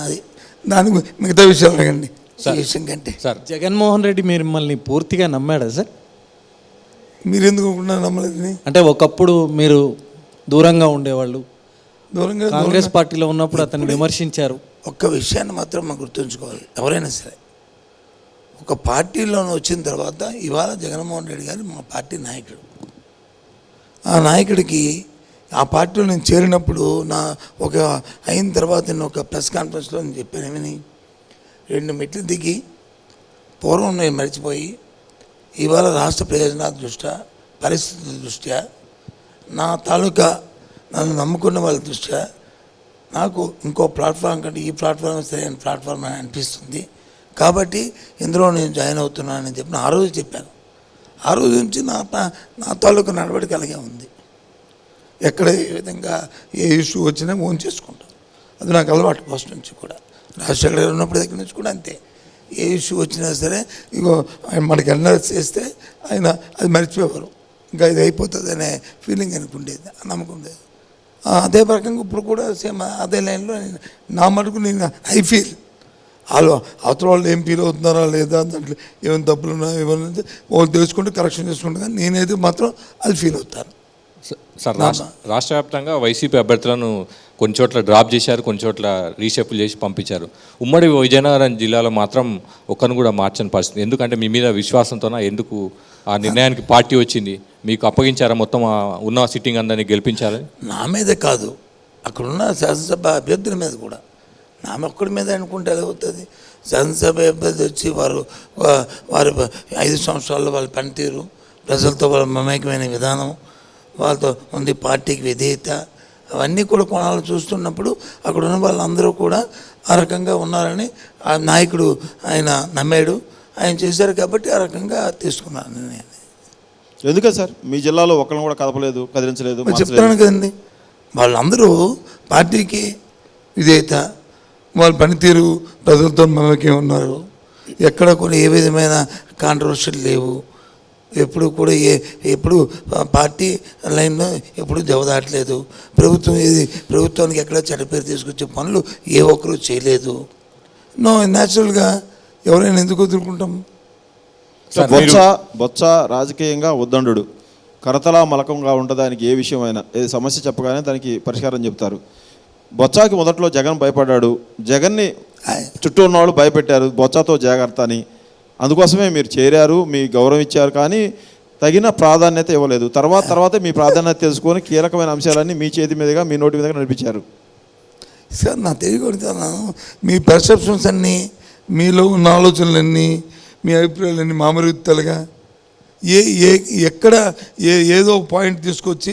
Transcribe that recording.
అది దానికి మిగతా విషయాలు అడగండి ఈ విషయం కంటే. సార్ జగన్మోహన్ రెడ్డి మిమ్మల్ని పూర్తిగా నమ్మాడా సార్? మీరు ఎందుకు నమ్మలేదు? అంటే ఒకప్పుడు మీరు దూరంగా ఉండేవాళ్ళు, కాంగ్రెస్ పార్టీలో ఉన్నప్పుడు అతన్ని విమర్శించారు. ఒక్క విషయాన్ని మాత్రం మనం గుర్తుంచుకోవాలి, ఎవరైనా సరే ఒక పార్టీలో వచ్చిన తర్వాత ఇవాళ జగన్మోహన్ రెడ్డి గారు మా పార్టీ నాయకుడు. ఆ నాయకుడికి ఆ పార్టీలో నేను చేరినప్పుడు నా ఒక అయిన తర్వాత నేను ఒక ప్రెస్ కాన్ఫరెన్స్లో నేను చెప్పాను ఏమని, 2 మెట్లు దిగి పూర్వం నేను మర్చిపోయి ఇవాళ రాష్ట్ర ప్రయోజనాల దృష్ట్యా, పరిస్థితుల దృష్ట్యా, నా తాలూకా నన్ను నమ్ముకున్న వాళ్ళ దృష్ట్యా నాకు ఇంకో ప్లాట్ఫామ్ కంటే ఈ ప్లాట్ఫామ్ సరైన ప్లాట్ఫామ్ అని అనిపిస్తుంది, కాబట్టి ఇందులో నేను జాయిన్ అవుతున్నానని చెప్పి ఆ రోజు చెప్పాను. ఆ రోజు నుంచి నా తాలూకా నడవడిక అలాగే ఉంది. ఎక్కడ ఏ విధంగా ఏ ఇష్యూ వచ్చినా ఓన్ చేసుకుంటాం, అది నాకు అలవాటు ఫస్ట్ నుంచి కూడా. రాజశేఖర్ గారు ఉన్నప్పుడు దగ్గర నుంచి కూడా అంతే, ఏ ఇష్యూ వచ్చినా సరే ఇగో ఆయన మనకి అనాలిసిస్ చేస్తే ఆయన అది మర్చిపోయేవారు, ఇంకా ఇది అయిపోతుంది అనే ఫీలింగ్ ఆయనకు ఉండేది, నమ్మకం ఉండేది. అదే ప్రకారంగా ఇప్పుడు కూడా సేమ్ అదే లైన్లో నా మటుకు నేను ఐ ఫీల్ అవతల వాళ్ళు ఏం ఫీల్ అవుతున్నారా లేదా, దాంట్లో ఏమైనా తప్పులు ఉన్నాయో ఏమైనా వాళ్ళు తెలుసుకుంటే కరెక్షన్ చేసుకుంటే, కానీ నేనైతే మాత్రం అది ఫీల్ అవుతాను. సార్ రాష్ట్ర వ్యాప్తంగా వైసీపీ అభ్యర్థులను కొన్ని చోట్ల డ్రాప్ చేశారు, కొన్ని చోట్ల రీషఫుల్ చేసి పంపించారు. ఉమ్మడి విజయనగరం జిల్లాలో మాత్రం ఒక్కరిని కూడా మార్చని పరిస్థితి. ఎందుకంటే మీ మీద విశ్వాసంతోనా ఎందుకు ఆ నిర్ణయానికి పార్టీ వచ్చింది? మీకు అప్పగించారా మొత్తం ఉన్న సిట్టింగ్ అందరినీ గెలిపించాలని? నా మీదే కాదు, అక్కడున్న శాసనసభ అభ్యర్థుల మీద కూడా. నా ఒక్కడి మీద అనుకుంటే అది అవుతుంది. శాసనసభ అభ్యర్థి వచ్చి వారి 5 సంవత్సరాల్లో వాళ్ళ పనితీరు, ప్రజలతో వాళ్ళ మమేకమైన విధానం, వాళ్ళతో ఉంది పార్టీకి విధేయత, అవన్నీ కూడా కోణాలు చూస్తున్నప్పుడు అక్కడ ఉన్న వాళ్ళందరూ కూడా ఆ రకంగా ఉన్నారని ఆ నాయకుడు ఆయన నమ్మాడు, ఆయన చేశారు కాబట్టి ఆ రకంగా తీసుకున్నాను నేను. ఎందుకని సార్ మీ జిల్లాలో ఒకరిని కూడా కదపలేదు, కదిలించలేదు? చెప్తాను కదండి, వాళ్ళందరూ పార్టీకి విధేయత, వాళ్ళ పనితీరు, ప్రజలతో మమేకం ఉన్నారు, ఎక్కడ కూడా ఏ విధమైన కాంట్రవర్షియల్ లేవు, ఎప్పుడు కూడా ఎప్పుడు పార్టీ లైన్లో ఎప్పుడు దెబ్బదాటలేదు, ప్రభుత్వానికి ఎక్కడ చెడ్డపేరు తీసుకొచ్చే పనులు ఏ ఒక్కరూ చేయలేదు. న్యాచురల్గా ఎవరైనా ఎందుకు వదులుకుంటాం? బొత్స రాజకీయంగా ఉద్దండు, కరతలా మలకంగా ఉండడానికి ఏ విషయమైనా ఏ సమస్య చెప్పగానే దానికి పరిష్కారం చెప్తారు. బొత్సాకి మొదట్లో జగన్ భయపడ్డాడు, జగన్ని చుట్టూ ఉన్నవాళ్ళు భయపెట్టారు బొత్సతో జాగ్రత్త అని, అందుకోసమే మీరు చేరారు, మీ గౌరవం ఇచ్చారు, కానీ తగిన ప్రాధాన్యత ఇవ్వలేదు. తర్వాత మీ ప్రాధాన్యత తెలుసుకొని కీలకమైన అంశాలన్నీ మీ చేతి మీదుగా, మీ నోటి మీదుగా నడిపించారు. సార్ నా తెలియకొడుతున్నాను, మీ పర్సెప్షన్స్ అన్నీ, మీలో ఉన్న ఆలోచనలన్నీ, మీ అభిప్రాయాలన్నీ మామూలుగా ఎక్కడ ఏదో పాయింట్ తీసుకొచ్చి